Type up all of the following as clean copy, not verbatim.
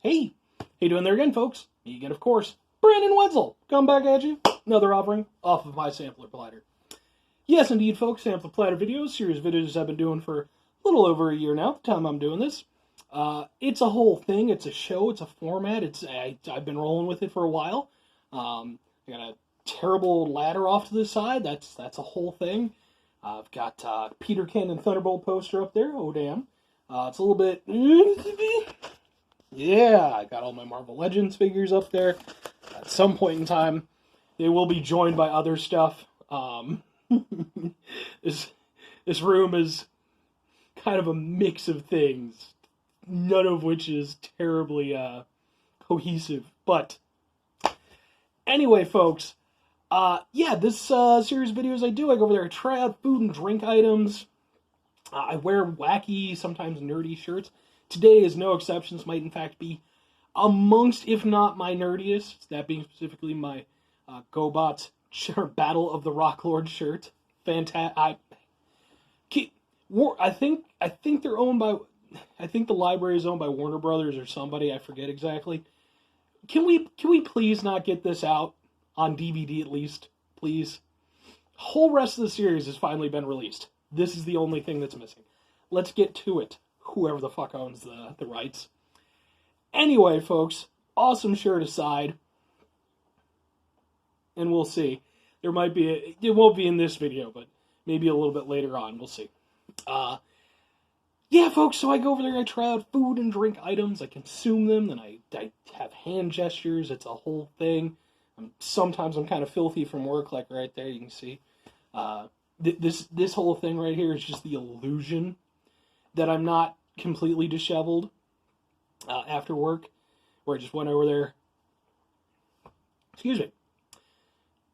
Hey, how you doing there again, folks? Me again, of course. Brandon Wetzel, come back at you. Another offering off of my Sampler Platter. Yes, indeed, folks, Sampler Platter videos, series videos I've been doing for a little over a year now, at the time I'm doing this. It's a whole thing, it's a show, it's a format, I've been rolling with it for a while. I got a terrible ladder off to the side, that's a whole thing. I've got Peter Ken and Thunderbolt poster up there, oh damn. It's a little bit... Yeah, I got all my Marvel Legends figures up there. At some point in time, they will be joined by other stuff. This room is kind of a mix of things, none of which is terribly cohesive. But anyway, folks, this series of videos I go over there, I try out food and drink items. I wear wacky, sometimes nerdy shirts. Today is no exception. This might, in fact, be amongst, if not my nerdiest. That being specifically my GoBots Battle of the Rock Lord shirt. Fantastic. I think they're owned by. I think the library is owned by Warner Brothers or somebody. I forget exactly. Can we please not get this out on DVD at least, please? Whole rest of the series has finally been released. This is the only thing that's missing. Let's get to it. Whoever the fuck owns the rights. Anyway, folks, awesome shirt aside, and we'll see. It won't be in this video, but maybe a little bit later on. We'll see. Yeah, folks, so I go over there, I try out food and drink items, I consume them, then I have hand gestures, it's a whole thing. Sometimes I'm kind of filthy from work, like right there, you can see. This whole thing right here is just the illusion that I'm not completely disheveled after work, where I just went over there,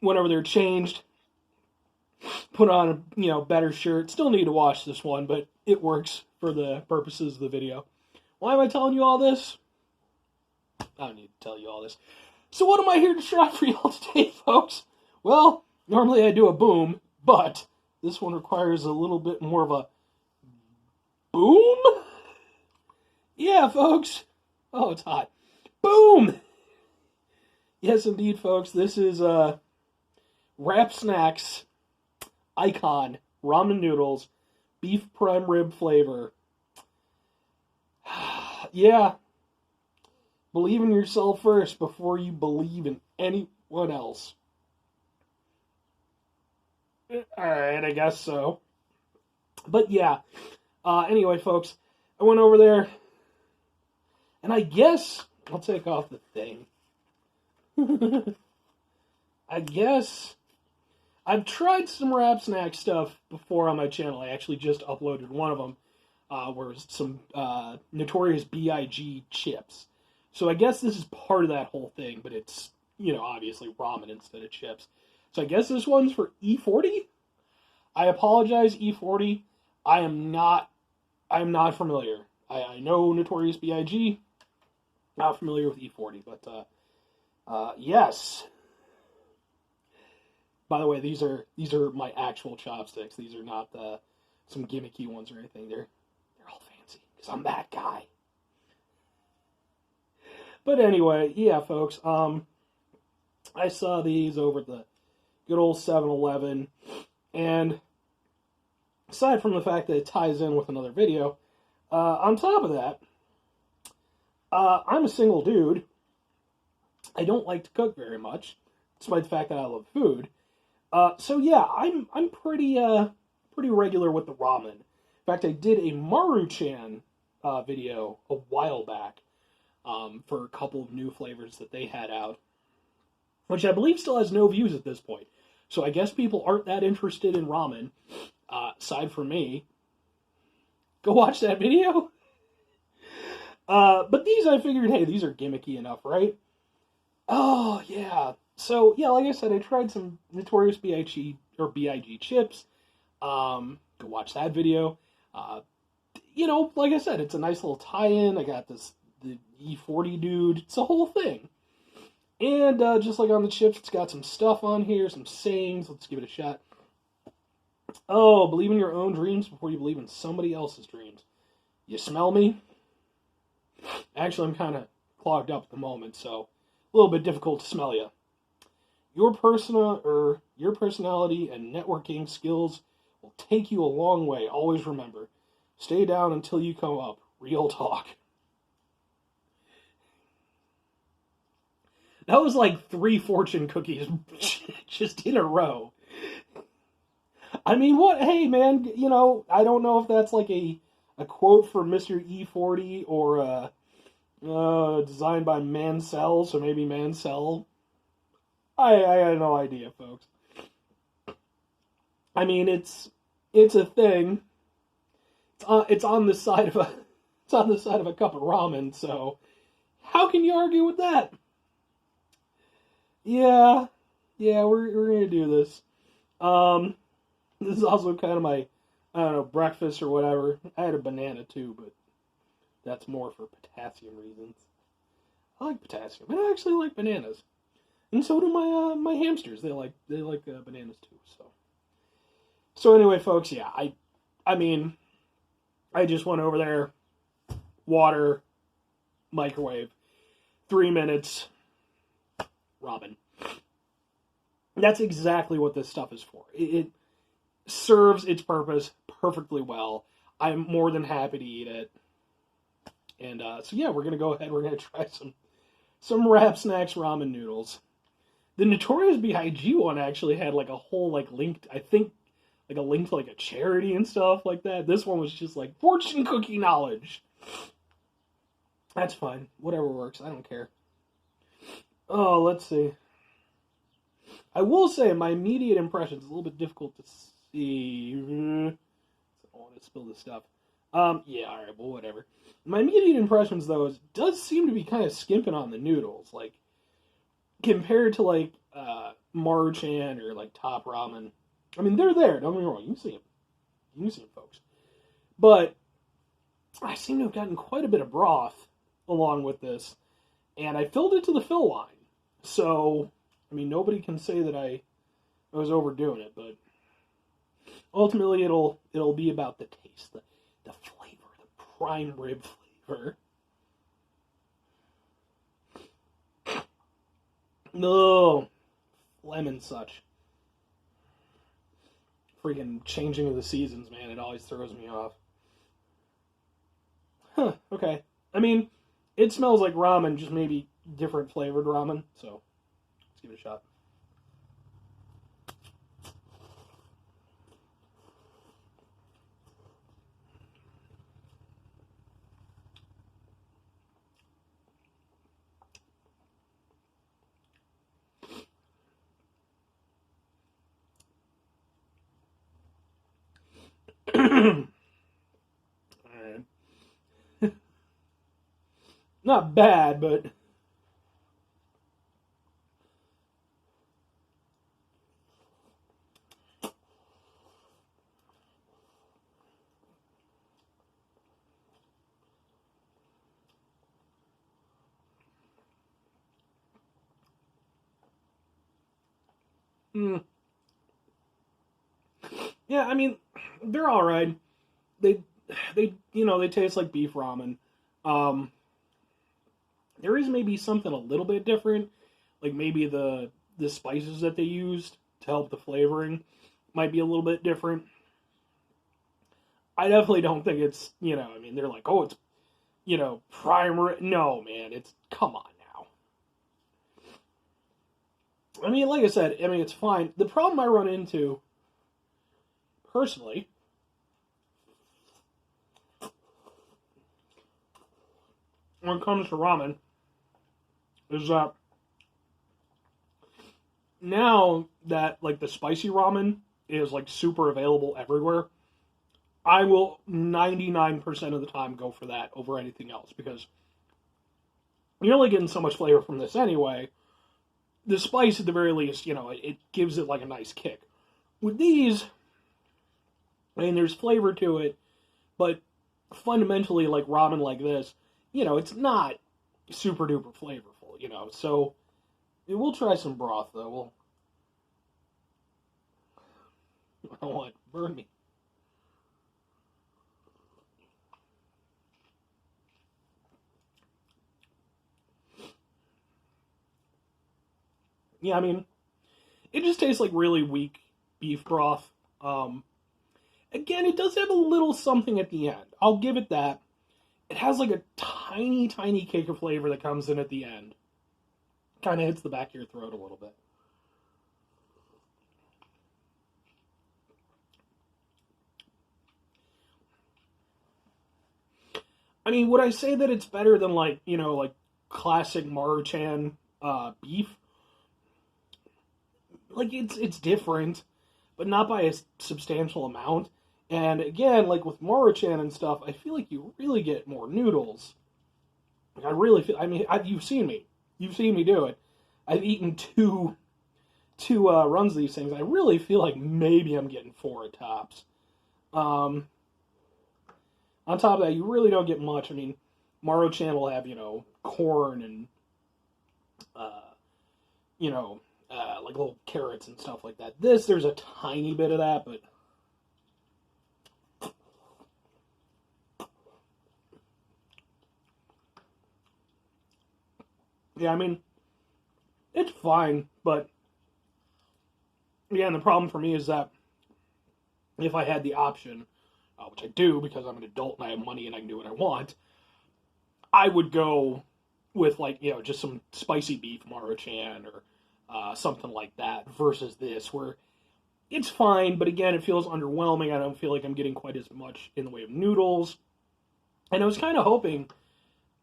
went over there, changed, put on a better shirt. Still need to wash this one, but it works for the purposes of the video. Why am I telling you all this? I don't need to tell you all this. So what am I here to try for y'all today, folks? Well, normally I do a boom, but this one requires a little bit more of a boom? Yeah, folks. Oh, it's hot. Boom! Yes, indeed, folks. This is Wrap Snacks Icon Ramen Noodles Beef Prime Rib flavor. Yeah. Believe in yourself first before you believe in anyone else. Alright, I guess so. But yeah. Anyway, folks, I went over there, and I guess I'll take off the thing. I guess I've tried some Wrap Snack stuff before on my channel. I actually just uploaded one of them, where it was some Notorious B.I.G. chips. So I guess this is part of that whole thing, but it's, obviously ramen instead of chips. So I guess this one's for E40? I apologize, E40. I'm not familiar. I know Notorious B.I.G. Not familiar with E40, but yes. By the way, these are my actual chopsticks. These are not some gimmicky ones or anything. They're all fancy because I'm that guy. But anyway, yeah, folks. I saw these over at the good old 7-Eleven, and aside from the fact that it ties in with another video, on top of that, I'm a single dude. I don't like to cook very much, despite the fact that I love food. So yeah, I'm pretty regular with the ramen. In fact, I did a Maruchan video a while back for a couple of new flavors that they had out, which I believe still has no views at this point. So I guess people aren't that interested in ramen, aside from me. Go watch that video. But these, I figured, hey, these are gimmicky enough, right? Oh, yeah. So, yeah, like I said, I tried some Notorious B.I.G. chips. Go watch that video. Like I said, it's a nice little tie-in. I got the E40 dude. It's a whole thing. And just like on the chips, it's got some stuff on here, some sayings. Let's give it a shot. Oh, believe in your own dreams before you believe in somebody else's dreams. You smell me? Actually, I'm kind of clogged up at the moment, so a little bit difficult to smell you. Your personality and networking skills will take you a long way. Always remember, stay down until you come up. Real talk. That was like 3 fortune cookies just in a row. I mean, what? Hey, man, you know, I don't know if that's like a quote from Mr. E40 or designed by Mansell, so maybe Mansell. I have no idea, folks. I mean, it's a thing. It's on the side of a cup of ramen. So how can you argue with that? Yeah, we're gonna do this. This is also kind of my, I don't know, breakfast or whatever. I had a banana too, but that's more for potassium reasons. I like potassium, and I actually like bananas, and so do my hamsters. They like bananas too. So anyway, folks, yeah, I mean, I just went over there, water, microwave, 3 minutes, ramen. That's exactly what this stuff is for. It serves its purpose perfectly well. I'm more than happy to eat it. And so yeah, we're gonna go ahead. We're gonna try some Wrap Snacks ramen noodles. The Notorious B.I.G. one actually had like a whole like linked, I think, like a link to like a charity and stuff like that. This one was just like fortune cookie knowledge. That's fine. Whatever works. I don't care. Oh, let's see. I will say my immediate impression is a little bit difficult to see. I don't want to spill this stuff. Yeah, alright, well, whatever. My immediate impressions, though, is it does seem to be kind of skimping on the noodles. Like, compared to, like, Marchan or, like, Top Ramen. I mean, they're there, don't get me wrong. You can see them. You can see them, folks. But I seem to have gotten quite a bit of broth along with this. And I filled it to the fill line. So, I mean, nobody can say that I was overdoing it, but ultimately it'll be about the taste, the flavor, the prime rib flavor. No, lemon such. Freaking changing of the seasons, man, it always throws me off. Huh, okay. I mean, it smells like ramen, just maybe different flavored ramen, so let's give it a shot. Not bad, but yeah, I mean, they're all right. They they taste like beef ramen. Um, there is maybe something a little bit different, like maybe the spices that they used to help the flavoring might be a little bit different. I definitely don't think it's, I mean, they're like, oh, it's, primer. No, man, it's, come on now. I mean, like I said, I mean, it's fine. The problem I run into, personally, when it comes to ramen, is that now that, like, the spicy ramen is, like, super available everywhere, I will 99% of the time go for that over anything else, because you're only getting so much flavor from this anyway. The spice, at the very least, it gives it, like, a nice kick. With these, I mean, there's flavor to it, but fundamentally, like, ramen like this, it's not super duper flavorful, so we'll try some broth, though. I don't want it to burn me. Yeah, I mean, it just tastes like really weak beef broth. Again, it does have a little something at the end. I'll give it that. It has like a tiny, tiny kick of flavor that comes in at the end. Kind of hits the back of your throat a little bit. I mean, would I say that it's better than like, like classic Maruchan beef? Like it's different, but not by a substantial amount. And again, like with Maruchan and stuff, I feel like you really get more noodles. Like I really feel. I mean, you've seen me do it. I've eaten two runs of these things. I really feel like maybe I'm getting four at tops. Um, on top of that, you really don't get much. I mean, Maruchan will have corn and uh, you know like little carrots and stuff like that. There's a tiny bit of that, but yeah, I mean, it's fine, but again, the problem for me is that if I had the option, which I do because I'm an adult and I have money and I can do what I want, I would go with like just some spicy beef Maruchan or something like that versus this where it's fine, but again, it feels underwhelming. I don't feel like I'm getting quite as much in the way of noodles, and I was kind of hoping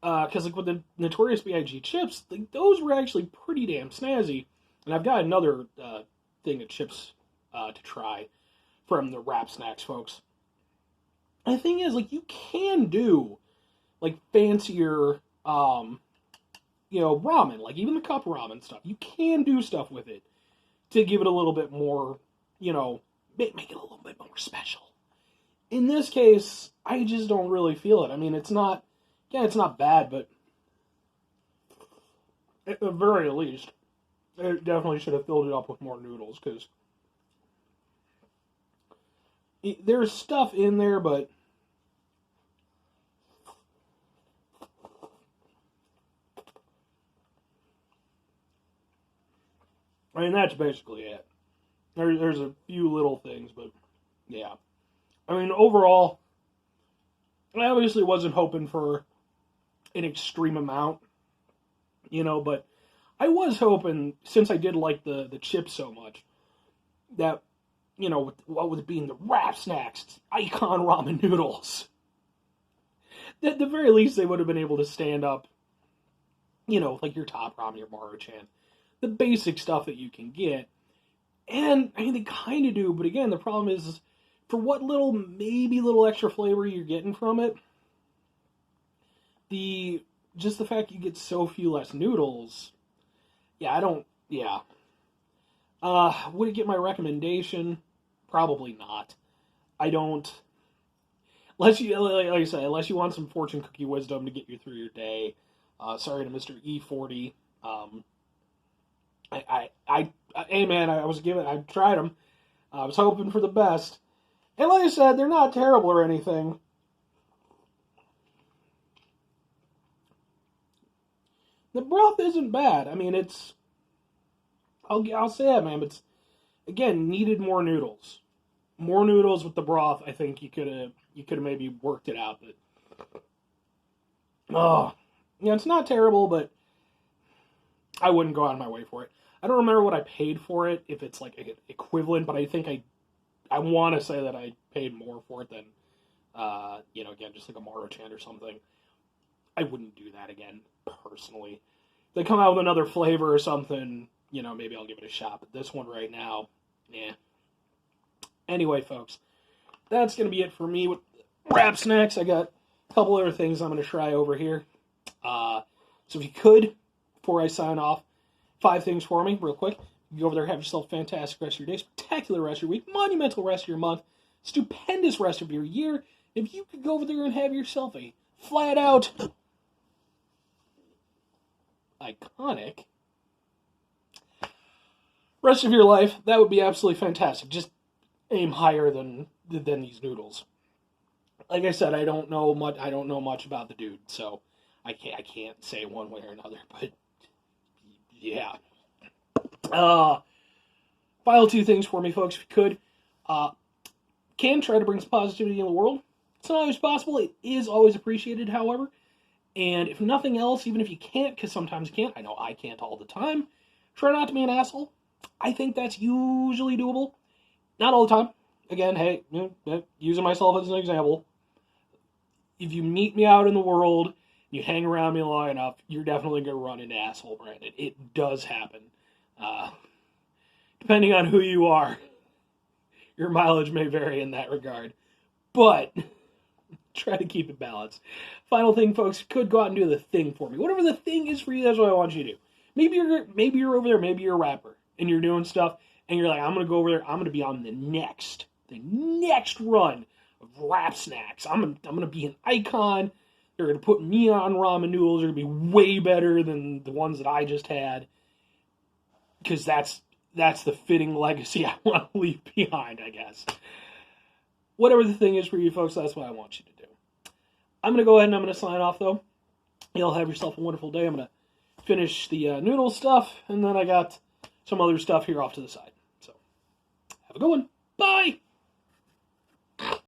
because like with the Notorious B.I.G. chips, like, those were actually pretty damn snazzy, and I've got another thing of chips to try from the Wrap Snacks folks. And the thing is, like, you can do like fancier, ramen, like even the cup ramen stuff. You can do stuff with it to give it a little bit more, make it a little bit more special. In this case, I just don't really feel it. I mean, it's not bad, but at the very least, it definitely should have filled it up with more noodles because there's stuff in there, but I mean, that's basically it. There's a few little things, but yeah. I mean, overall, I obviously wasn't hoping for an extreme amount, but I was hoping, since I did like the chips so much, that, with it being the Wrap Snacks icon ramen noodles, at the very least they would have been able to stand up, like your top ramen, your Maruchan, the basic stuff that you can get. And, I mean, they kind of do, but again, the problem is, for what maybe little extra flavor you're getting from it, just the fact you get so few less noodles, yeah. Would it get my recommendation? Probably not. I don't, unless you, like I said, unless you want some fortune cookie wisdom to get you through your day. Sorry to Mr. E40. Hey man, I tried them. I was hoping for the best. And like I said, they're not terrible or anything. The broth isn't bad. I mean, I'll say it, man, but again, needed more noodles. More noodles with the broth, I think you could have maybe worked it out, but it's not terrible, but I wouldn't go out of my way for it. I don't remember what I paid for it, if it's like equivalent, but I think I want to say that I paid more for it than, again, just like a Maruchan or something. I wouldn't do that again, personally. If they come out with another flavor or something, maybe I'll give it a shot, but this one right now, yeah. Anyway, folks, that's going to be it for me with Wrap Snacks. I got a couple other things I'm going to try over here. So if you could, before I sign off, 5 things for me, real quick. You go over there, have yourself a fantastic rest of your day, spectacular rest of your week, monumental rest of your month, stupendous rest of your year. If you could go over there and have yourself a flat-out, iconic rest of your life, that would be absolutely fantastic. Just aim higher than these noodles. Like I said, I don't know much about the dude, so I can't say one way or another, but yeah. Final two things for me, folks, if you could. Can try to bring some positivity in the world. It's not always possible. It is always appreciated, however. And if nothing else, even if you can't, because sometimes you can't, I know I can't all the time, try not to be an asshole. I think that's usually doable. Not all the time. Again, hey, using myself as an example, if you meet me out in the world, you hang around me long enough, you're definitely going to run into asshole Brandon. It does happen. Depending on who you are, your mileage may vary in that regard. But try to keep it balanced. Final thing, folks, could go out and do the thing for me. Whatever the thing is for you, that's what I want you to do. Maybe you're over there, maybe you're a rapper, and you're doing stuff, and you're like, I'm going to go over there, I'm going to be on the next run of rap snacks. I'm going to be an icon. They're going to put me on ramen noodles. They're going to be way better than the ones that I just had. Because that's the fitting legacy I want to leave behind, I guess. Whatever the thing is for you folks, that's what I want you to do. I'm going to go ahead and I'm going to sign off, though. Y'all have yourself a wonderful day. I'm going to finish the noodle stuff, and then I got some other stuff here off to the side. So, have a good one. Bye!